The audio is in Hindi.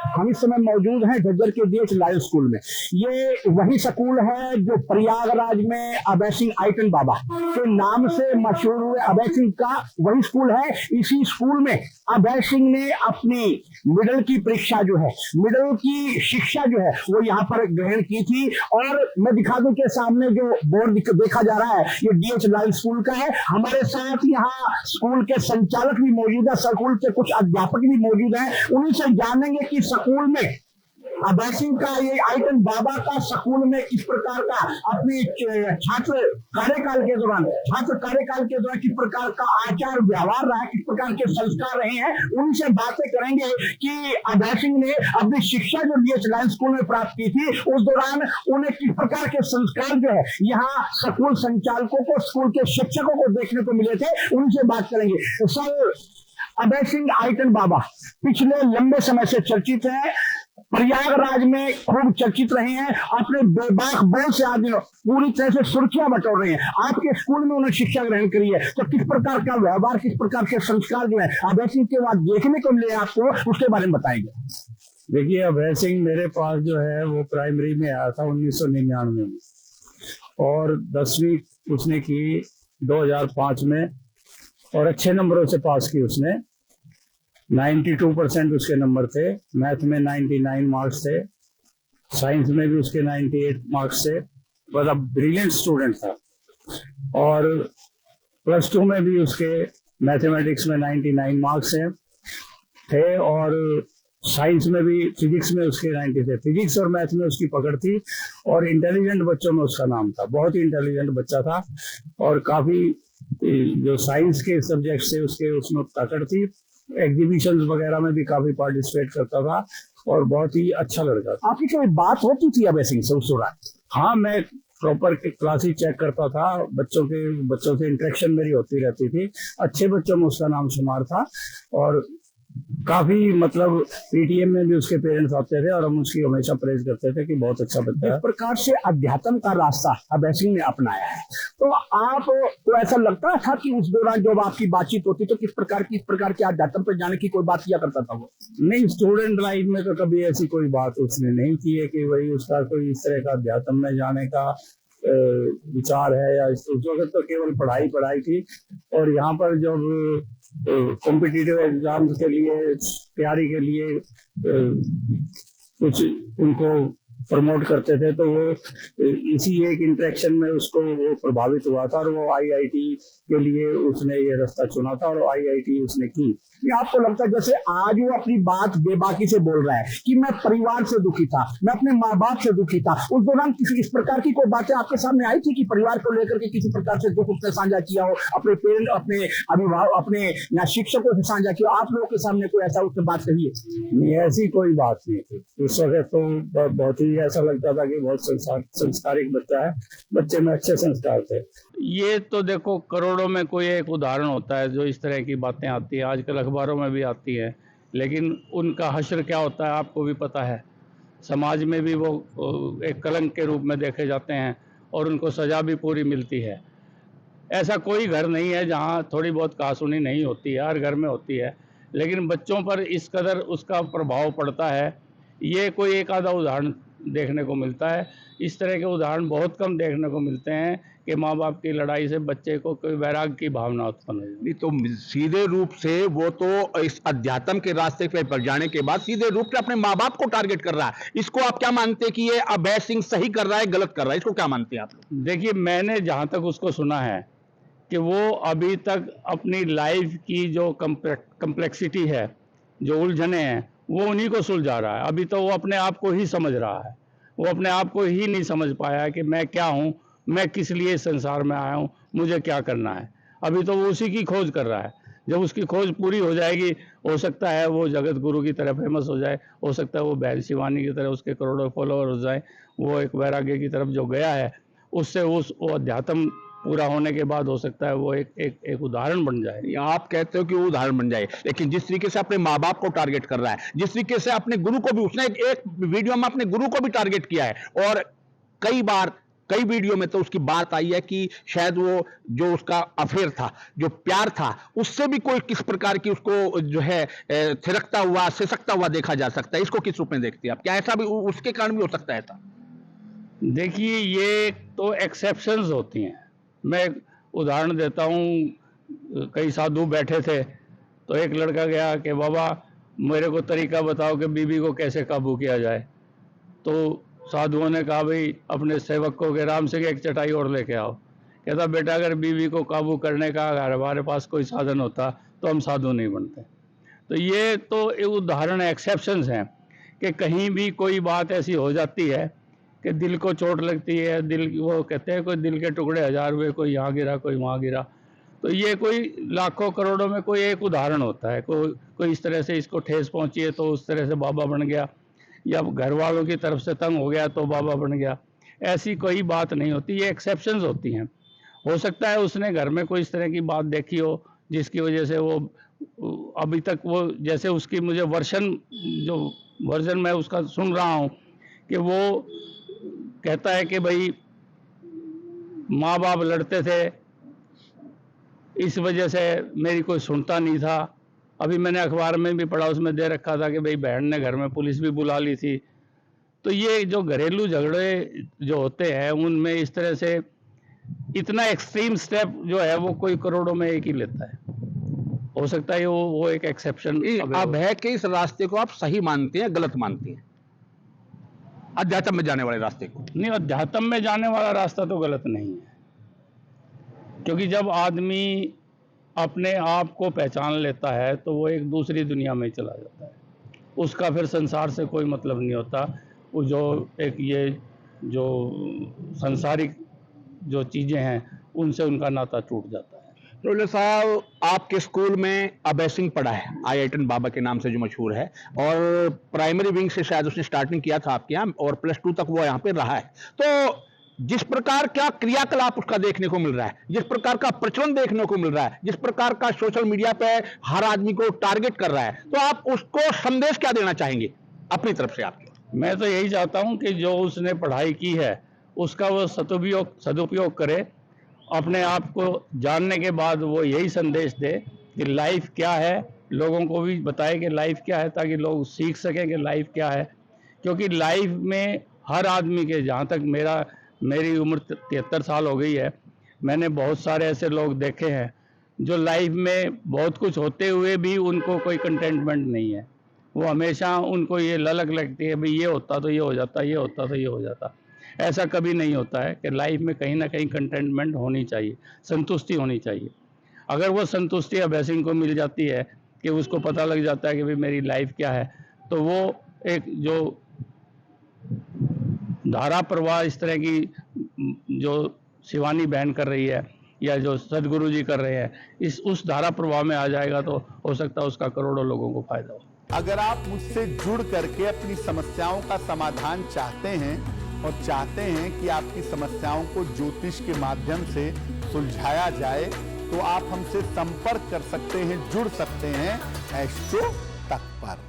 हम इस समय मौजूद हैं झज्जर के डीएच लायंस स्कूल में। ये वही स्कूल है जो प्रयागराज में अभय सिंह आइटन बाबा के नाम से मशहूर हुए अभय सिंह का वही स्कूल है। इसी स्कूल में अभय सिंह ने अपनी मिडिल की परीक्षा जो है, मिडिल की शिक्षा जो है वो यहाँ पर ग्रहण की थी। और मैं दिखा दूं के सामने जो बोर्ड देखा जा रहा है ये डीएच लायंस स्कूल का है। हमारे साथ यहाँ स्कूल के संचालक भी मौजूद है, स्कूल के कुछ अध्यापक भी मौजूद हैं। उन्हीं से जानेंगे कि स्कूल में अभय सिंह का ये आइटन बाबा का स्कूल में किस प्रकार का अपने छात्र कार्यकाल के दौरान किस प्रकार का आचार व्यवहार रहा है, किस प्रकार के संस्कार रहे हैं, उनसे बातें करेंगे कि अभय सिंह ने अपनी शिक्षा जो डीएच लायंस स्कूल में प्राप्त की थी उस दौरान उन्हें किस प्रकार के संस्कार जो है यहाँ स्कूल संचालकों को, स्कूल के शिक्षकों को देखने को मिले थे, उनसे बात करेंगे। सर, अभय सिंह आइटन बाबा पिछले लंबे समय से चर्चित है, प्रयागराज में खूब चर्चित रहे हैं, अपने बेबाक बोल से आज पूरी तरह से सुर्खियां बटोर रहे हैं। आपके स्कूल में उन्होंने शिक्षा ग्रहण करी है, तो किस प्रकार का व्यवहार, किस प्रकार के संस्कार जो है अभय सिंह के बाद देखने को मिले आपको, उसके बारे में बताएंगे। देखिए, अभय सिंह मेरे पास जो है वो प्राइमरी में आया था 1999 में, और 10वीं उसने की 2005 में, और अच्छे नंबरों से पास की उसने। 92% उसके नंबर थे, मैथ में 99 मार्क्स थे, साइंस में भी उसके 98 मार्क्स थे। बड़ा ब्रिलियंट स्टूडेंट था। और +2 में भी उसके मैथमेटिक्स में 99 मार्क्स थे, और साइंस में भी, फिजिक्स में उसके 90 थे। फिजिक्स और मैथ में उसकी पकड़ थी, और इंटेलिजेंट बच्चों में उसका नाम था। बहुत ही इंटेलिजेंट बच्चा था, और काफी जो साइंस के सब्जेक्ट से उसमें पकड़ थी। एग्जीबिशंस वगैरह में भी काफी पार्टिसिपेट करता था, और बहुत ही अच्छा लड़का था। आपकी कोई बात होती थी अभय सिंह से उस दौरान? हाँ, मैं प्रॉपर क्लासेस चेक करता था, बच्चों से इंटरेक्शन मेरी होती रहती थी। अच्छे बच्चों में उसका नाम शुमार था, और काफी मतलब पीटीएम में भी उसके पेरेंट्स आते थे, और हम उसकी हमेशा प्रेज करते थे कि बहुत अच्छा बच्चा है। इस प्रकार से अध्यात्म का रास्ता अभय सिंह ने अपनाया है, तो आपको ऐसा लगता था कि उस दौरान जब आपकी बातचीत होती तो किस प्रकार के अध्यात्म पर जाने की कोई बात किया करता था वो? नहीं, स्टूडेंट लाइफ में तो कभी ऐसी कोई बात उसने नहीं की है कि वही उसका कोई इस तरह का अध्यात्म में जाने का विचार है, या उस वक्त तो केवल पढ़ाई थी। और यहाँ पर जब कॉम्पिटिटिव एग्जाम्स के लिए तैयारी के लिए कुछ उनको प्रमोट करते थे, तो वो इसी एक इंटरेक्शन में उसको वो प्रभावित हुआ था, और वो आईआईटी के लिए उसने ये रास्ता चुना था, और आईआईटी उसने की। आपको लगता है जैसे आज वो अपनी बात बेबाकी से बोल रहा है कि मैं परिवार से दुखी था, मैं अपने माँ बाप से दुखी था, उस दौरान किसी इस प्रकार की कोई बातें आपके सामने आई थी कि परिवार को लेकर के किसी प्रकार से दुख उसने साझा किया हो, अपने पेरेंट, अपने अभिभावक, अपने या शिक्षकों से साझा किया, आप लोगों के सामने कोई ऐसा उसने बात कही है? नहीं, ऐसी कोई बात नहीं थी उस वक्त। तो बहुत ही ऐसा लगता था कि बहुत संस्कारिक बच्चा है, बच्चे में अच्छे संस्कार थे। ये तो देखो, करोड़ों में कोई एक उदाहरण होता है जो इस तरह की बातें आती है, आजकल अखबारों में भी आती है, लेकिन उनका हश्र क्या होता है आपको भी पता है। समाज में भी वो एक कलंक के रूप में देखे जाते हैं, और उनको सज़ा भी पूरी मिलती है। ऐसा कोई घर नहीं है जहाँ थोड़ी बहुत कहासुनी नहीं होती है, हर घर में होती है, लेकिन बच्चों पर इस कदर उसका प्रभाव पड़ता है, ये कोई एक आधा उदाहरण देखने को मिलता है। इस तरह के उदाहरण बहुत कम देखने को मिलते हैं कि माँ बाप की लड़ाई से बच्चे को कोई वैराग्य की भावना उत्पन्न हो। नहीं, तो सीधे रूप से वो तो इस अध्यात्म के रास्ते पर जाने के बाद सीधे रूप से अपने माँ बाप को टारगेट कर रहा है। इसको आप क्या मानते हैं कि ये अभय सिंह सही कर रहा है, गलत कर रहा है? इसको क्या मानते हैं आप लोग? देखिए, मैंने जहाँ तक उसको सुना है कि वो अभी तक अपनी लाइफ की जो कम्प्लेक्सिटी है, जो उलझने हैं, वो उन्हीं को सुलझा रहा है। अभी तो वो अपने आप को ही समझ रहा है, वो अपने आप को ही नहीं समझ पाया है कि मैं क्या हूँ, मैं किस लिए इस संसार में आया हूँ, मुझे क्या करना है। अभी तो वो उसी की खोज कर रहा है। जब उसकी खोज पूरी हो जाएगी, हो सकता है वो जगत गुरु की तरह फेमस हो जाए, हो सकता है वो बहन शिवानी की तरह उसके करोड़ों फॉलोअर हो जाए। वो एक वैराग्य की तरफ जो गया है, उससे वो अध्यात्म पूरा होने के बाद हो सकता है वो एक उदाहरण बन जाए। आप कहते हो कि वो उदाहरण बन जाए, लेकिन जिस तरीके से अपने माँ बाप को टारगेट कर रहा है, जिस तरीके से अपने गुरु को भी, उसने एक वीडियो में अपने गुरु को भी टारगेट किया है, और कई बार कई वीडियो में तो उसकी बात आई है कि शायद वो जो उसका अफेयर था, जो प्यार था, उससे भी कोई किस प्रकार की उसको जो है थिरकता हुआ, सिसकता हुआ देखा जा सकता है। इसको किस रूप में देखती है आप? क्या ऐसा भी उसके कारण भी हो सकता है ऐसा? देखिए, ये तो एक्सेप्शंस होती हैं। मैं एक उदाहरण देता हूँ। कई साधु बैठे थे तो एक लड़का गया कि बाबा मेरे को तरीका बताओ कि बीवी को कैसे काबू किया जाए। तो साधुओं ने कहा भाई अपने सेवक को कि राम सिंह एक चटाई और लेके आओ। कहता बेटा अगर बीवी को काबू करने का अगर हमारे पास कोई साधन होता तो हम साधु नहीं बनते। तो ये तो एक उदाहरण एक्सेप्शंस हैं कि कहीं भी कोई बात ऐसी हो जाती है कि दिल को चोट लगती है। दिल, वो कहते हैं कोई दिल के टुकड़े हजार हुए, कोई यहाँ गिरा कोई वहाँ गिरा। तो ये कोई लाखों करोड़ों में कोई एक उदाहरण होता है। कोई इस तरह से इसको ठेस पहुंची है तो उस तरह से बाबा बन गया, या घर वालों की तरफ से तंग हो गया तो बाबा बन गया। ऐसी कोई बात नहीं होती, ये एक्सेप्शंस होती हैं। हो सकता है उसने घर में कोई इस तरह की बात देखी हो जिसकी वजह से वो अभी तक वो, जैसे उसकी मुझे वर्जन मैं उसका सुन रहा हूँ कि वो कहता है कि भाई माँ बाप लड़ते थे, इस वजह से मेरी कोई सुनता नहीं था। अभी मैंने अखबार में भी पढ़ा, उसमें दे रखा था कि भाई बहन ने घर में पुलिस भी बुला ली थी। तो ये जो घरेलू झगड़े जो होते हैं उनमें इस तरह से इतना एक्सट्रीम स्टेप जो है वो कोई करोड़ों में एक ही लेता है। हो सकता है वो एक एक्सेप्शन। अब है कि इस रास्ते को आप सही मानते हैं, गलत मानते हैं, अध्यात्म में जाने वाले रास्ते को? नहीं, अध्यात्म में जाने वाला रास्ता तो गलत नहीं है, क्योंकि जब आदमी अपने आप को पहचान लेता है तो वो एक दूसरी दुनिया में चला जाता है। उसका फिर संसार से कोई मतलब नहीं होता। वो जो एक ये जो सांसारिक जो चीज़ें हैं उनसे उनका नाता टूट जाता है। रोले साहब, आपके स्कूल में अभय सिंह पढ़ा है, आईआईटन बाबा के नाम से जो मशहूर है, और प्राइमरी विंग से शायद उसने स्टार्टिंग किया था आपके यहाँ, और +2 तक वो यहाँ पे रहा है। तो जिस प्रकार का क्रियाकलाप उसका देखने को मिल रहा है, जिस प्रकार का प्रचलन देखने को मिल रहा है, जिस प्रकार का सोशल मीडिया पे हर आदमी को टारगेट कर रहा है, तो आप उसको संदेश क्या देना चाहेंगे अपनी तरफ से आपके? मैं तो यही चाहता हूँ कि जो उसने पढ़ाई की है उसका वो सदुपयोग करे। अपने आप को जानने के बाद वो यही संदेश दे कि लाइफ क्या है, लोगों को भी बताए कि लाइफ क्या है, ताकि लोग सीख सकें कि लाइफ क्या है। क्योंकि लाइफ में हर आदमी के, जहाँ तक मेरी उम्र 73 साल हो गई है, मैंने बहुत सारे ऐसे लोग देखे हैं जो लाइफ में बहुत कुछ होते हुए भी उनको कोई कंटेंटमेंट नहीं है। वो हमेशा उनको ये ललक लगती है भाई ये होता तो ये हो जाता, ये होता तो ये हो जाता। ऐसा कभी नहीं होता है कि लाइफ में कहीं ना कहीं कंटेंटमेंट होनी चाहिए, संतुष्टि होनी चाहिए। अगर वो संतुष्टि अभय सिंह को मिल जाती है कि उसको पता लग जाता है कि भाई मेरी लाइफ क्या है, तो वो एक जो धारा प्रवाह इस तरह की जो शिवानी बहन कर रही है या जो सदगुरु जी कर रहे हैं, उस धारा प्रवाह में आ जाएगा तो हो सकता है उसका करोड़ों लोगों को फायदा हो। अगर आप मुझसे जुड़ करके अपनी समस्याओं का समाधान चाहते हैं और चाहते हैं कि आपकी समस्याओं को ज्योतिष के माध्यम से सुलझाया जाए, तो आप हमसे संपर्क कर सकते हैं, जुड़ सकते हैं एस्ट्रो तक पर।